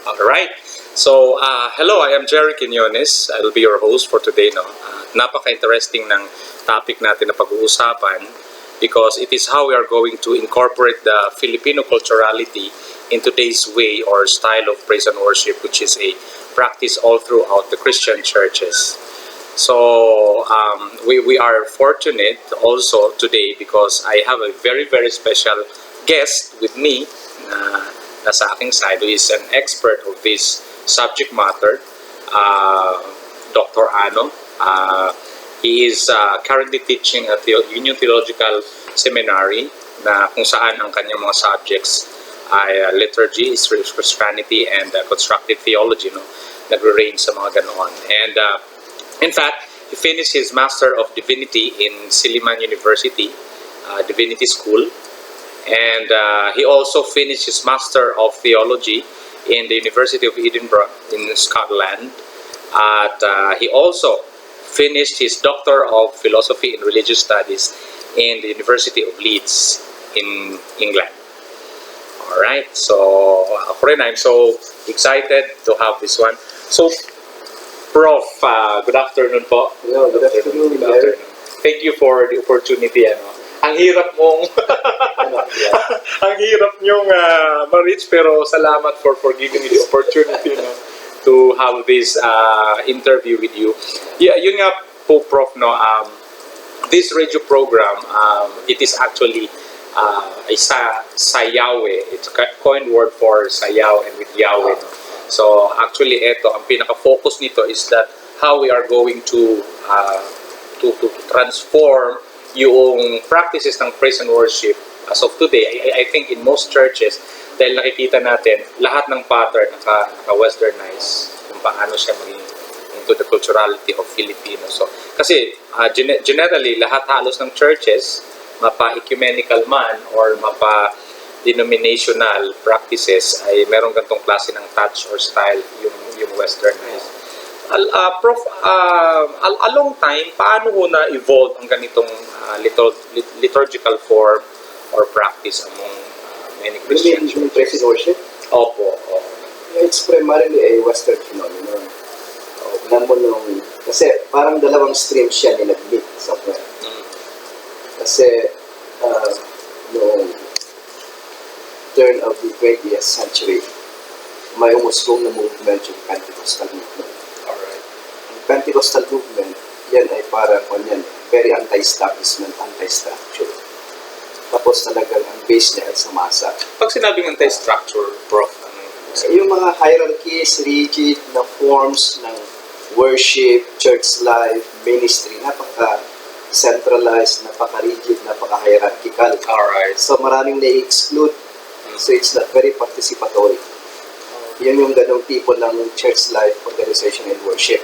Alright. So, hello, I am Jerry Quinones. I will be your host for today. No? Napaka-interesting ng topic natin na pag-uusapan because it is how we are going to incorporate the Filipino culturality in today's way or style of praise and worship, which is a practice all throughout the Christian churches. So, we are fortunate also today because I have a very, very special guest with me na nasa aking side who is an expert of this subject matter, Dr. Ano. He is currently teaching at the Union Theological Seminary na kung saan ang kanyang mga subjects ay liturgy, Christianity, and constructive theology. No? Nagre-range sa mga ganoon. And in fact, he finished his Master of Divinity in Silliman University, Divinity School. And he also finished his Master of Theology in the University of Edinburgh in Scotland. He also finished his Doctor of Philosophy in Religious Studies in the University of Leeds in England. Alright, so ako rin, I'm so excited to have this one. So, Prof, good afternoon po. Hello, good afternoon. Good afternoon. Thank you for the opportunity. Ang hirap mong ang hirap nyong ma-reach, pero salamat for giving me the opportunity to have this interview with you. Yeah, yun nga po, Prof, no, this radio program, it is actually a sayawe. It's a coined word for sayaw and with Yahweh. No? So actually, ito, ang pinaka-focus nito is that how we are going to transform yung practices ng praise and worship as of today. I think in most churches, dahil nakikita natin, lahat ng pattern naka-westernize kung paano siya maging into the culturality of Filipino. So, kasi generally, lahat halos ng churches, mapa-ecumenical man or mapa-denominational practices ay merong gantong klase ng touch or style yung westernize. Prof, a long time, paano ho na-evolve ang ganitong liturgical form or practice among many Christian churches? Praise and worship? Opo. It's primarily a Western phenomenon. Kasi parang dalawang streams siya ni nag-meet somewhere. Kasi noong turn of the 20th century, may umusbong na movement yung Pentecostal movement. Pentecostal movement, yan ay parang very anti-establishment, anti-structure. Tapos talagang ang base niya ay sa masa. Pag sinabing anti-structure, Prof, yung mga hierarchies, rigid na forms ng worship, church life, ministry, napaka-centralized, napaka-rigid, napaka-hierarchical. Alright. So maraming na-exclude. So it's not very participatory. Yan yung ganong tipo ng church life, organization, and worship.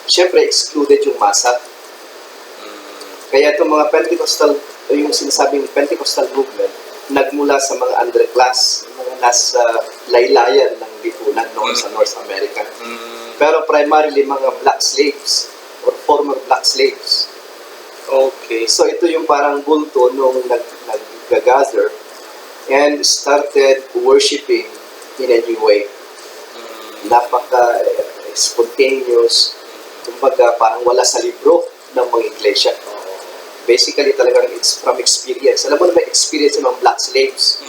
Siyempre, excluded yung masa. Kaya itong mga Pentecostal, yung sinasabing Pentecostal movement, nagmula sa mga underclass, mga nasa laylayan ng lipunan sa North America. Pero primarily mga black slaves or former black slaves. Okay. So ito yung parang bulto nung nag-gather and started worshiping in a new way. Napaka-spontaneous. Kumbaga, parang wala sa libro ng mga iglesia. Basically, talagang it's from experience. Alam mo na may experience ng mga black slaves.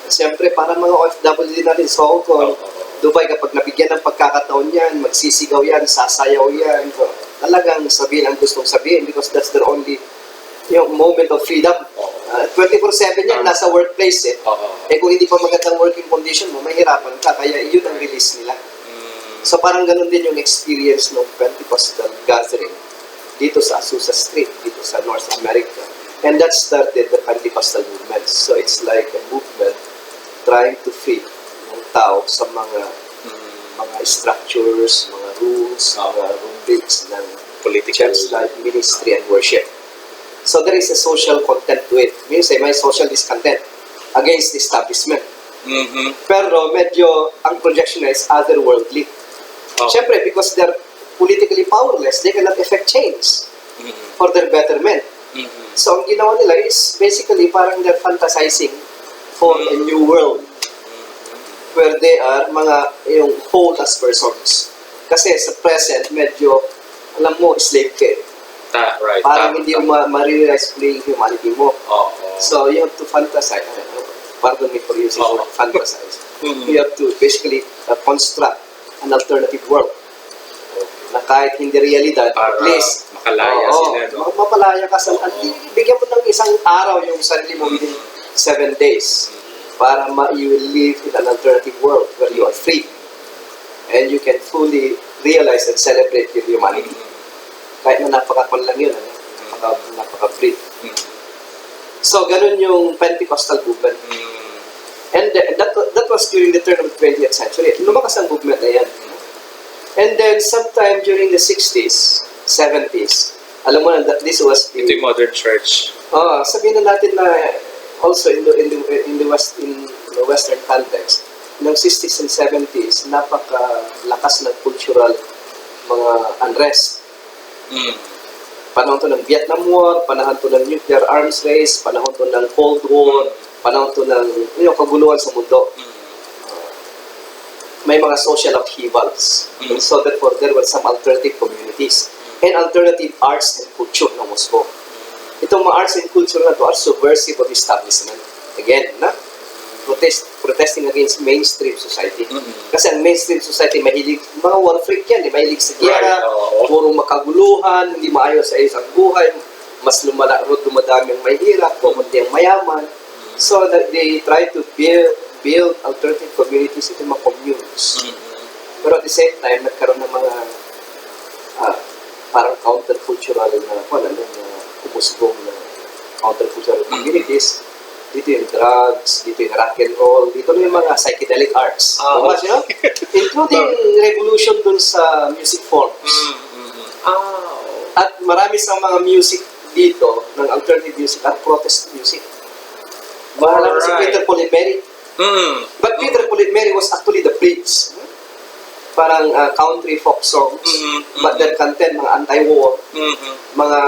Siyempre, parang mga OFW din natin sa Hong Kong, Dubai, kapag nabigyan ng pagkakataon yan, magsisigaw yan, sasayaw yan. So, talagang sabihin ang gustong sabihin because that's their only moment of freedom. 24/7 yan, nasa workplace eh. Kung hindi pa magandang working condition mo, mahirapan ka. Kaya yun ang release nila. So parang ganun din yung experience ng Pentecostal gathering dito sa Azusa Street, dito sa North America. And that started the Pentecostal movement. So it's like a movement trying to fit ng tao sa mga structures, mga rules, mga rubrics ng political life, ministry, and worship. So there is a social content to it. Minsan may social discontent against the establishment. Pero medyo ang projection is otherworldly. Siyempre, because they're politically powerless, they cannot effect change for their betterment. So, ang ginawa nila is basically parang they're fantasizing for a new world. where they are yung whole as persons. Kasi sa present, medyo, alam mo, slave ka eh. Right. Parang hindi mo ma-realize yung humanity mo. So you have to fantasize. Pardon me for using the word fantasize. You have to basically construct an alternative world. Na kahit hindi realidad, at least, makalaya sila, no? Mapalaya ka sa, at bigyan mo ng isang araw yung sarili mo within 7 days para you will live in an alternative world where you are free and you can fully realize and celebrate your humanity. Kahit na napakakon lang yun, napaka-brief. So, ganun yung Pentecostal movement. And that was during the turn of the 20th century. Lumakas ang movement na yan. And then, sometime during the 60s, 70s, alam mo na, this was Ito yung modern church. Sabihin na natin na also in the Western context, ng 60s and 70s, napakalakas ng cultural mga unrest. Panahon to ng Vietnam War, panahon to ng nuclear arms race, panahon to ng Cold War, panahon to ng kaguluhan sa mundo. May mga social upheavals. So therefore, there were some alternative communities and alternative arts and culture na Moscow. Itong mga arts and culture na to are subversive of establishment. Again, protesting against mainstream society. Kasi ang mainstream society, mahilig, mga war freak yan, mahilig sa gera, puro makaguluhan, hindi maayos sa isang buhay, mas dumadami ang mahirap, pumunti ang mayaman. So they try to build alternative communities into mga communes. Pero at the same time, nagkaroon ng mga parang countercultural na kumusbong na countercultural communities. Dito yung drugs, dito yung rock and roll, dito yung mga psychedelic arts. Including revolution dun sa music forms. At marami sa mga music dito, ng alternative music at protest music. Mahala si Peter, Paul, and Mary. But Peter, Paul, and Mary was actually the bridge. Parang country folk songs, but their content, mga anti-war, mga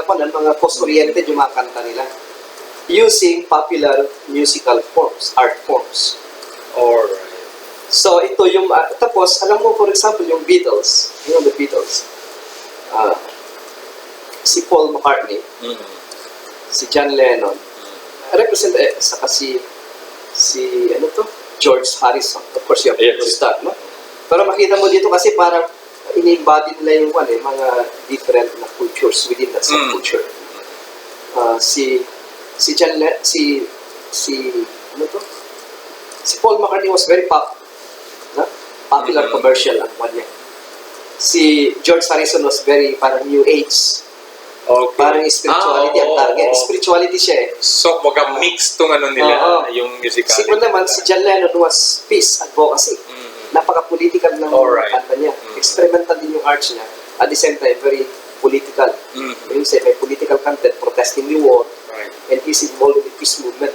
mga post-oriented yung mga kanta nila, using popular musical forms, art forms. Alright. So ito yung, tapos alam mo, for example, yung Beatles, the Beatles, si Paul McCartney, si John Lennon, saka si George Harrison. Of course, you have to start, no? Pero makita mo dito kasi parang ini-embody nila yung mga different na cultures within that subculture. Si Paul McCartney was very popular commercial ang one niya. Si George Harrison was very parang new age. Parang spirituality ang target. Spirituality siya eh. So, mix tong nila, yung musicality. Siguro naman, si John Lennon was peace advocacy. Napaka-political ng kanta niya. Experimental din yung arts niya. At the same time, very political. Yung say, may political content, protesting the war, and he's involved in the peace movement.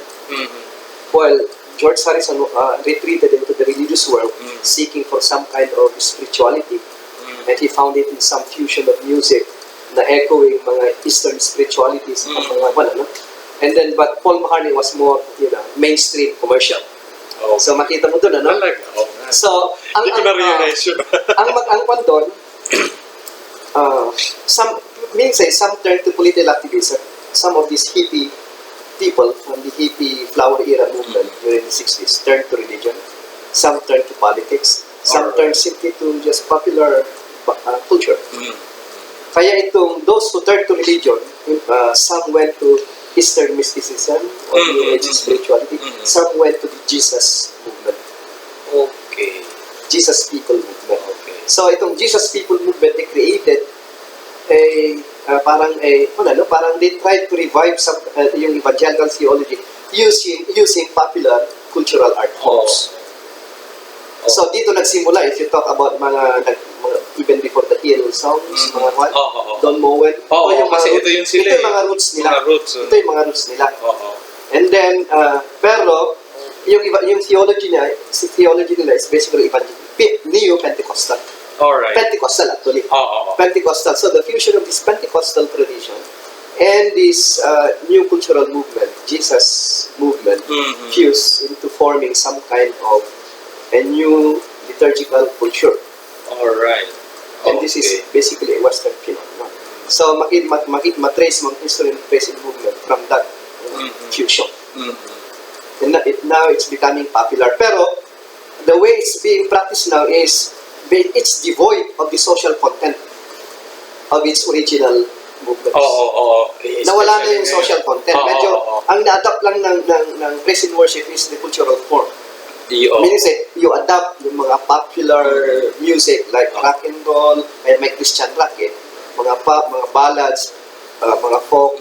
While George Harrison retreated into the religious world, seeking for some kind of spirituality. And he found it in some fusion of music na echoing mga Eastern spiritualities at mga And then, but Paul McCartney was more, mainstream commercial. So, makita mo doon, ano? So, hindi ko na-realize yun. ang doon, some turn to political activism. Some of these hippie people from the hippie flower era movement during the 60s turned to religion. Some turned to politics. Some turned simply to just popular culture. Kaya those who turned to religion, some went to Eastern mysticism or New Age spirituality. Some went to the Jesus movement. Jesus People movement. So itong Jesus People movement, they created parang they tried to revive yung evangelical theology using popular cultural art forms. So dito nagsimula, if you talk about mga even before the Hill songs, mga Don Moen. Kasi ito yung sila. Ito yung mga roots nila. Ito yung mga roots nila. And then, pero, yung theology nila is basically and this new cultural movement, Jesus movement, fused into forming some kind of a new liturgical culture. All right. And this is basically a Western phenomenon. So matrace mo ang history ng present movement from that fusion. And now it's becoming popular. Pero the way it's being practiced now is it's devoid of the social content of its original movements. Nawala na yung social content. Medyo, ang na-adapt lang ng present worship is the cultural form. Meaning say, you adapt yung mga popular music like rock and roll, may Christian rock mga pop, mga ballads, mga folk,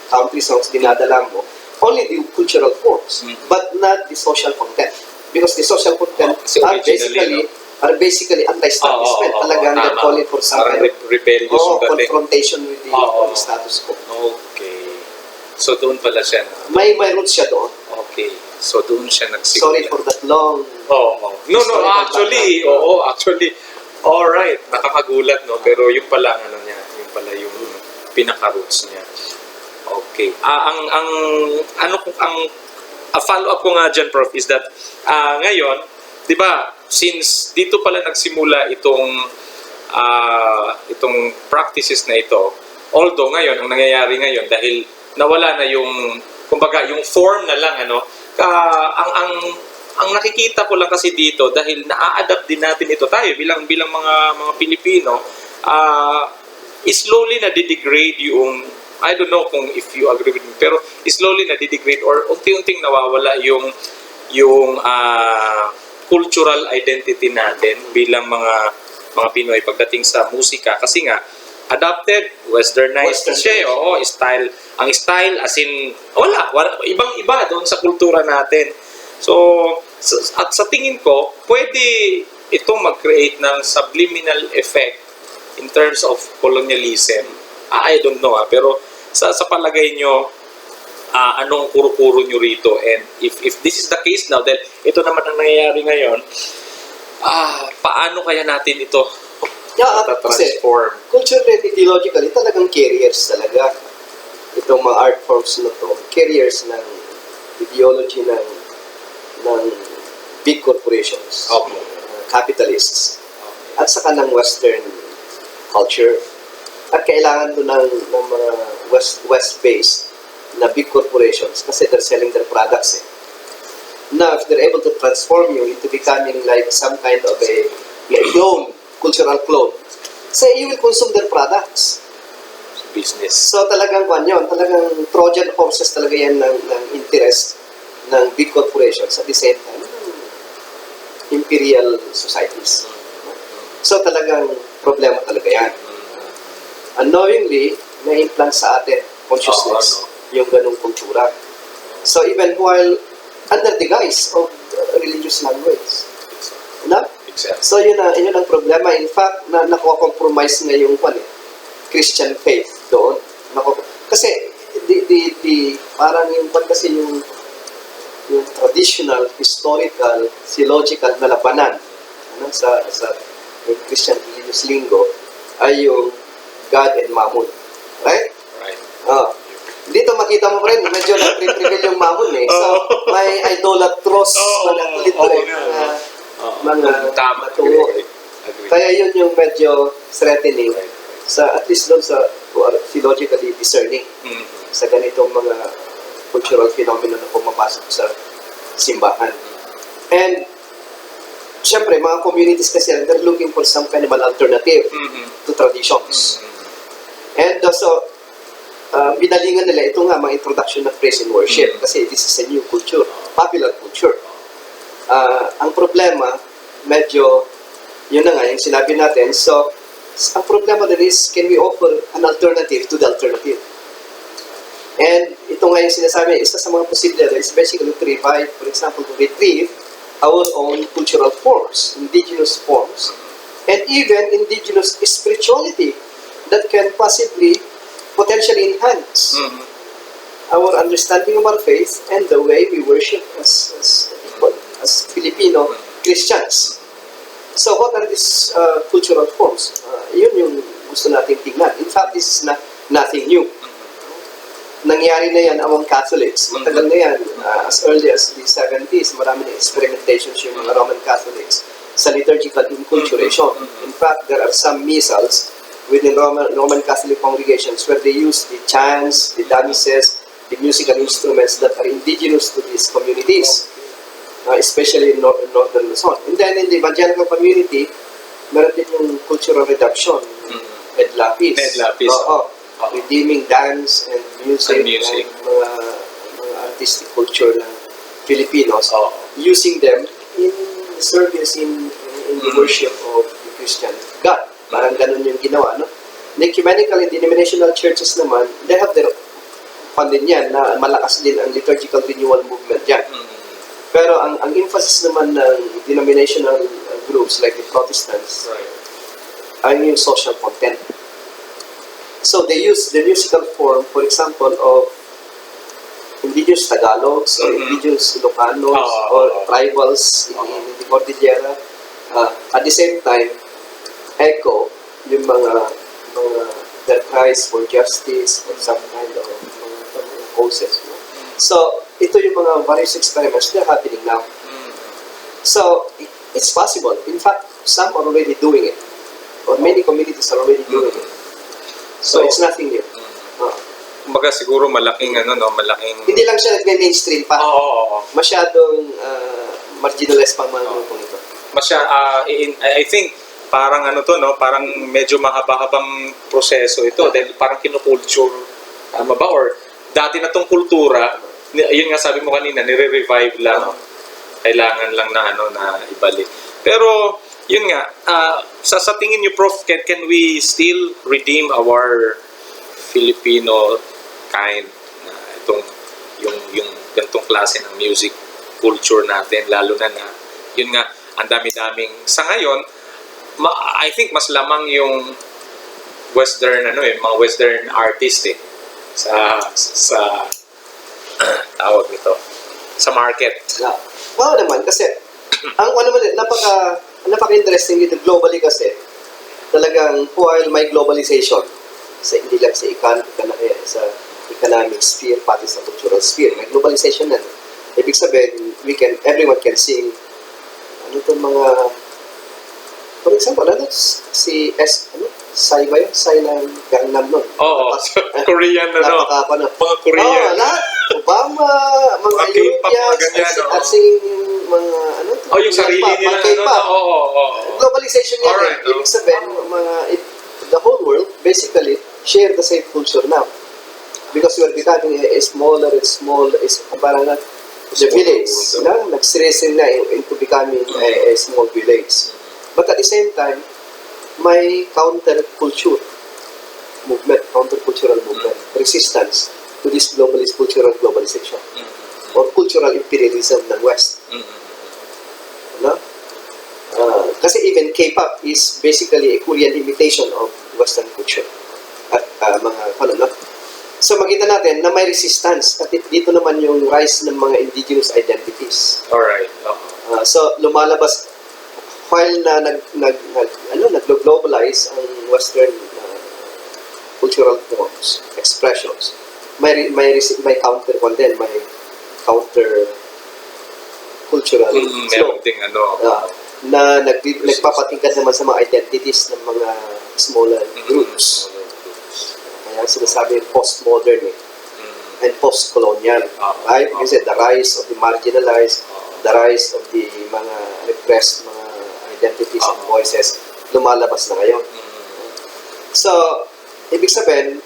country songs, dinadala mo. Only the cultural forms, but not the social content. Because the social content are basically anti-establishment. Talagang they're calling for some kind of confrontation with the status quo. Okay. So doon pala siya. May roots siya doon. Okay. So doon siya nagsimula. Sorry for that long. No, actually, all right. Nakakagulat, no? Pero yung pala yung pala yung pinaka-roots niya. Okay. Ang follow-up ko nga dyan, Prof, is that ngayon, di ba, since dito pala nagsimula itong practices na ito, although ngayon, ang nangyayari ngayon, dahil nawala na yung, kumbaga, yung form na lang, ang nakikita ko lang kasi dito, dahil na-adapt din natin ito tayo, bilang mga Pilipino, slowly na degrade yung, I don't know kung if you agree with me, pero slowly na degrade or unti-unting nawawala yung cultural identity natin bilang mga Pinoy pagdating sa musika, kasi nga adapted, westernized siya, style, ang style as in wala ibang-iba doon sa kultura natin. So at sa tingin ko, pwede itong mag-create ng subliminal effect in terms of colonialism. I don't know, pero sa palagay nyo, anong kuro-kuro nyo rito? And if this is the case now, then ito naman ang nangyayari ngayon, paano kaya natin ito transform? Culturally and ideologically, talagang carriers talaga. Itong mga art forms na to, carriers ng ideology ng big corporations, capitalists, at saka ng Western culture. At kailangan to ng mga West-based na big corporations kasi they're selling their products. Now, if they're able to transform you into becoming like some kind of a clone, cultural clone, say you will consume their products. Business. So talagang talagang Trojan horses talaga yan ng interest ng big corporations at the same time imperial societies. So talagang problema talaga yan. Unknowingly, na-implant sa atin consciousness yung ganung kultura. So even while under the guise of religious language. Exactly. So yun ang problema. In fact, nakuha-compromise na yung Christian faith doon. Kasi parang yung kasi yung traditional, historical, theological na labanan sa Christian religious lingo ay yung God and Mammon. Right? Dito makita mo pa rin, medyo na-prevail yung Mammon So, may idolatrous mga matuo. Kaya yun yung medyo threatening at least doon sa who are theologically discerning sa ganitong mga cultural phenomena na pumapasok sa simbahan. And syempre, mga communities kasi they're looking for some kind of an alternative to traditions. And also, binalingan nila ito nga mga introduction ng praise and worship kasi this is a new culture, popular culture. Ang problema, medyo, yun na nga, yung sinabi natin. So, ang problema din is, can we offer an alternative to the alternative? And ito nga yung sinasabi, isa sa mga posibilidad is basically to revive, for example, to retrieve our own cultural forms, indigenous forms, and even indigenous spirituality that can potentially enhance our understanding of our faith and the way we worship as people, as Filipino Christians. So what are these cultural forms? Yun yung gusto natin tingnan. In fact, this is not nothing new. Nangyari na yan among Catholics. Matagal na yan. As early as the 70s, marami na experimentations yung mga Roman Catholics sa liturgical enculturation. In fact, there are some missals within Roman Catholic congregations where they use the chants, the dances, the musical instruments that are indigenous to these communities, especially in Northern Luzon. And then in the evangelical community, meron din yung cultural reduction, Ed Lapis. Redeeming dance and music, and mga artistic culture ng Filipinos, using them in service in the worship of the Christian God. Parang ganun yung ginawa, no? The ecumenical and denominational churches naman, they have their fund din yan, na malakas din ang liturgical renewal movement yan. Pero ang emphasis naman ng denominational groups like the Protestants ay yung social content. So they use the musical form, for example, of indigenous Tagalogs or indigenous Ilocanos or tribals in the Cordillera. At the same time, echo yung mga their cries for justice or some kind of mga causes. No? So ito yung mga various experiments that are happening now. So it's possible. In fact, some are already doing it, or many communities are already doing it. So it's nothing new. Kumbaga siguro malaking Hindi lang siya nagme-mainstream pa. Masyadong marginalized pa mga grupong ito. I think parang parang medyo mahaba-habang proseso ito dahil parang kinoculture, tama ba? Or dati na tong kultura, yun nga sabi mo kanina, nire-revive lang. Kailangan lang na ibalik. Pero yun nga, sa tingin niyo, Prof, can we still redeem our Filipino kind na yung gantong klase ng music culture natin, lalo na yun nga, ang dami-daming sa ngayon, I think mas lamang yung western mga western artist sa tawag nito sa market. Wow naman kasi ang napaka-interesting dito globally kasi talagang while may globalization hindi lang sa economic sphere pati sa cultural sphere, may globalization na. Ibig sabihin everyone can sing mga, for example, Sai ba yun? Sai ng Gangnam nun. Korean mga Korean. Lahat. Obama, mga Europeans, at singing mga, yung sarili nila, globalization yan. Alright, Ibig sabihin, the whole world, basically, share the same culture now. Because we are becoming a smaller, parang the village, nag-stressing na into becoming a small village. But at the same time, may countercultural movement, resistance to this cultural globalization or cultural imperialism ng West. Kasi even K-pop is basically a Korean imitation of Western culture. At So makita natin na may resistance at dito naman yung rise ng mga indigenous identities. Alright. So lumalabas while nag-globalize ang Western cultural forms, expressions, may counter cultural meron ding na nagpapatingkad naman sa mga identities ng mga smaller groups. Kaya sinasabi postmodern and post-colonial. Right? You said the rise of the marginalized, the rise of the mga repressed mga identities and voices lumalabas na ngayon. So, ibig sabihin,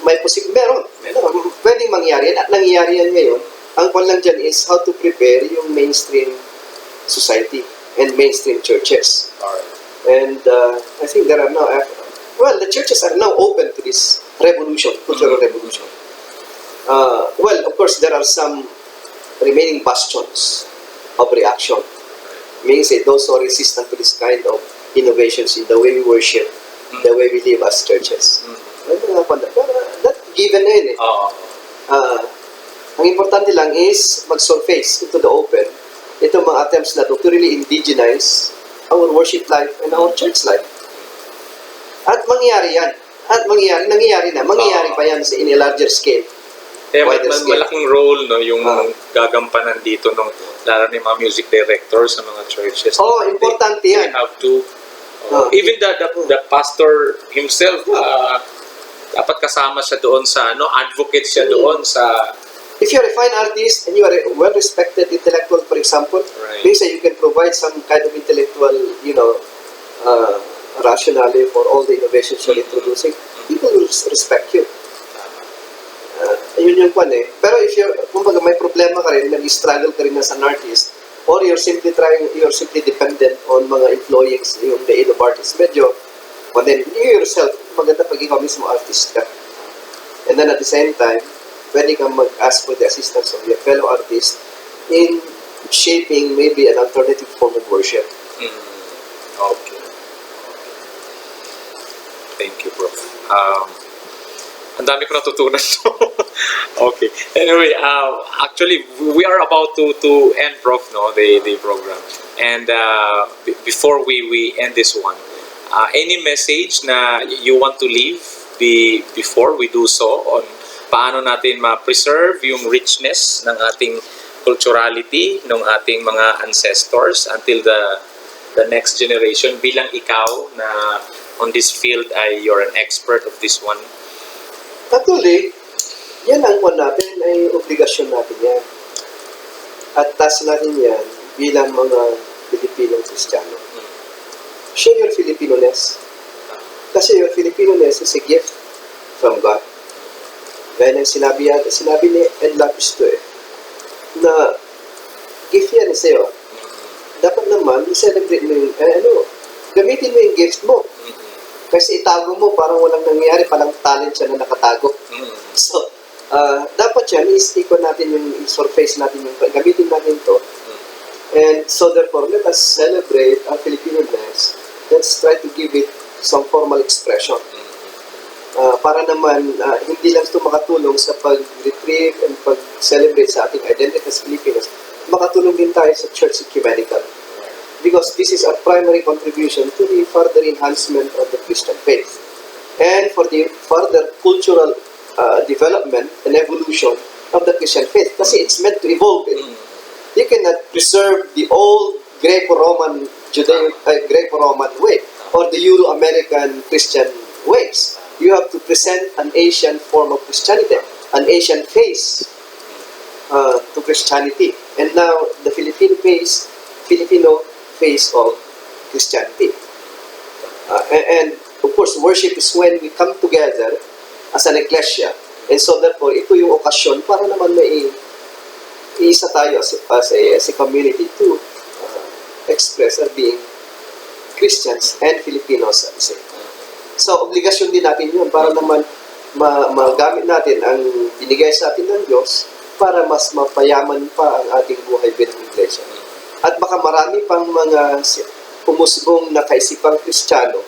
meron pwedeng mangyari at nangyayari yan ngayon. Ang kwan lang dyan is how to prepare yung mainstream society and mainstream churches. And I think there are now, the churches are now open to this revolution, cultural revolution. Well, of course, there are some remaining bastions of reaction. Means those who are resistant to this kind of innovations in the way we worship, the way we live as churches. That given na yun ang importante lang is mag-surface into the open ito mga attempts na to really indigenize our worship life and our church life. At mangyari yan. At nangyayari pa yan in a larger scale. Kaya Wider scale. malaking role no yung Ah. gagampanan dito nung lalo na yung mga music directors sa mga churches. Oo, importante yan. They have to Ah. even the pastor himself dapat kasama siya doon sa advocate siya doon sa If you're a fine artist and you are a well-respected intellectual, for example, Right. maybe you can provide some kind of intellectual, rationale for all the innovations you're introducing. People will respect you. Yun yung kwan eh. Pero if kumbaga may problema ka rin, nag-struggle ka rin as an artist, or you're simply dependent on mga employees, yung the aid of artists, medyo, and then you yourself, maganda pag ikaw mismo artist ka. And then at the same time, pwede kang mag-ask for the assistance of your fellow artists in shaping maybe an alternative form of worship. Okay. Thank you, Prof. Ang dami ko natutunan to. Okay. Anyway, actually, we are about to end, Prof, the program. And before we end this one, any message na you want to leave before we do so on paano natin ma-preserve yung richness ng ating culturality, ng ating mga ancestors until the next generation bilang ikaw na on this field ay you're an expert of this one? Actually, yan ang kwan natin, ay obligasyon natin yan. At task natin yan bilang mga Pilipinong Kristiyano. Show your Filipino-ness. Kasi your Filipino-ness is a gift from God. Gaya ng sinabi ni Ed Lapis to na gift yan sa'yo. Dapat naman, i-celebrate mo yung, gamitin mo yung gift mo. Kasi itago mo, parang walang nangyayari, parang talent siya na nakatago. So, dapat yan, i-stick natin yung, i-surface natin yung, gamitin natin to. And so therefore, let us celebrate our Filipino-ness. Let's try to give it some formal expression. Para naman, hindi lang ito makatulong sa pag-retrieve and pag-celebrate sa ating identity as Filipinos, makatulong din tayo sa church ecumenical. Because this is our primary contribution to the further enhancement of the Christian faith. And for the further cultural development and evolution of the Christian faith. Kasi it's meant to evolve. You cannot preserve the old Greco-Roman Greco-Roman way or the Euro-American Christian ways. You have to present an Asian form of Christianity, an Asian face to Christianity. And now, the Filipino face of Christianity. And of course, worship is when we come together as an ecclesia. And so therefore, ito yung okasyon para naman isa tayo as a community to express our being Christians and Filipinos at the same time. So, obligasyon din natin yun para naman magamit natin ang binigay sa atin ng Diyos para mas mapayaman pa ang ating buhay bilang iglesia. At baka marami pang mga pumusbong na kaisipang Kristiyano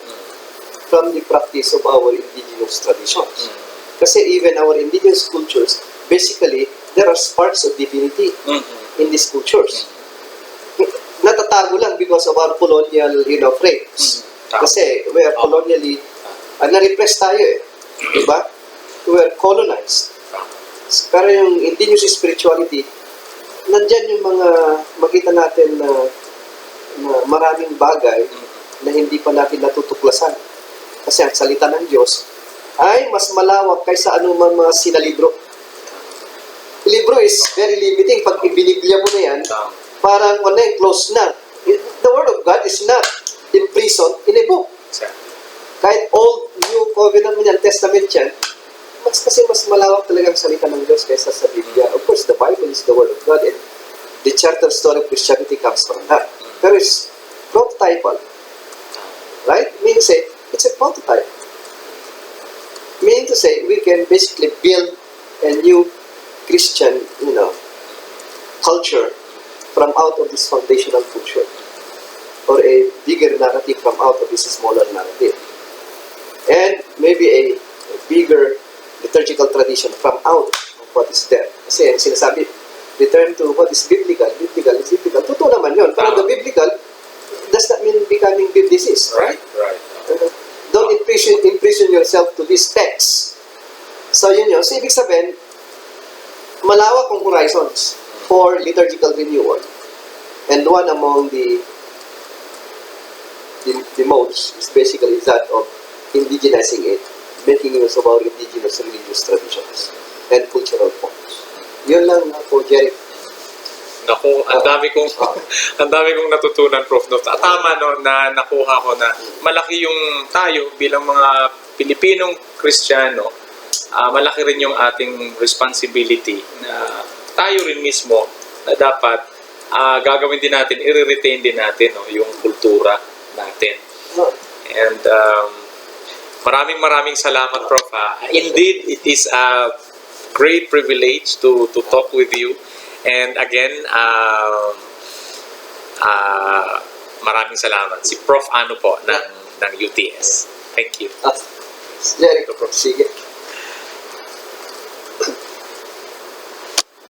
from the practice of our indigenous traditions. Kasi even our indigenous cultures, basically, there are sparks of divinity in these cultures. Natatago lang because of our colonial, frames. Kasi we are colonially, na-repress tayo diba? We are colonized. Pero yung indigenous spirituality, nandyan yung mga makita natin na maraming bagay na hindi pa natin natutuklasan. Kasi ang salita ng Diyos ay mas malawak kaysa anumang mga sinalibro. Libro is very limiting. Pag ibiniblia mo na yan, parang close na. The Word of God is not imprisoned in a book. Kahit Old, New Covenant mo yan, Testament yan, kasi mas malawak talagang salita ng Diyos kaysa sa Biblia. Of course, the Bible is the Word of God and the charter story of Christianity comes from that. Pero it's prototypal. Right? Meaning to say, it's a prototype. Meaning to say, we can basically build a new Christian, culture from out of this foundational culture. Or a bigger narrative from out of this smaller narrative. And maybe a bigger liturgical tradition from out of what is there. Kasi ang sinasabi, return to what is biblical. Biblical is biblical. Totoo naman yun. Pero the biblical does not mean becoming biblicist. Right. Don't don't imprison yourself to this text. So yun yun. So ibig sabihin, malawak ang horizons for liturgical renewal. And one among the modes is basically that of indigenizing it, making use of our indigenous religious traditions and cultural forms. Yun lang po, Jerry. Naku, ang dami kong natutunan, Prof. No? Tama no, na nakuha ko na malaki yung tayo bilang mga Pilipinong Kristiyano, malaki rin yung ating responsibility na tayo rin mismo na dapat gagawin din natin, i-retain din natin no, yung kultura natin. And maraming salamat, Prof. Indeed, it is a great privilege to talk with you. And again, maraming salamat. Si Prof. Ano po ng UTS. Thank you. Jerry, sige.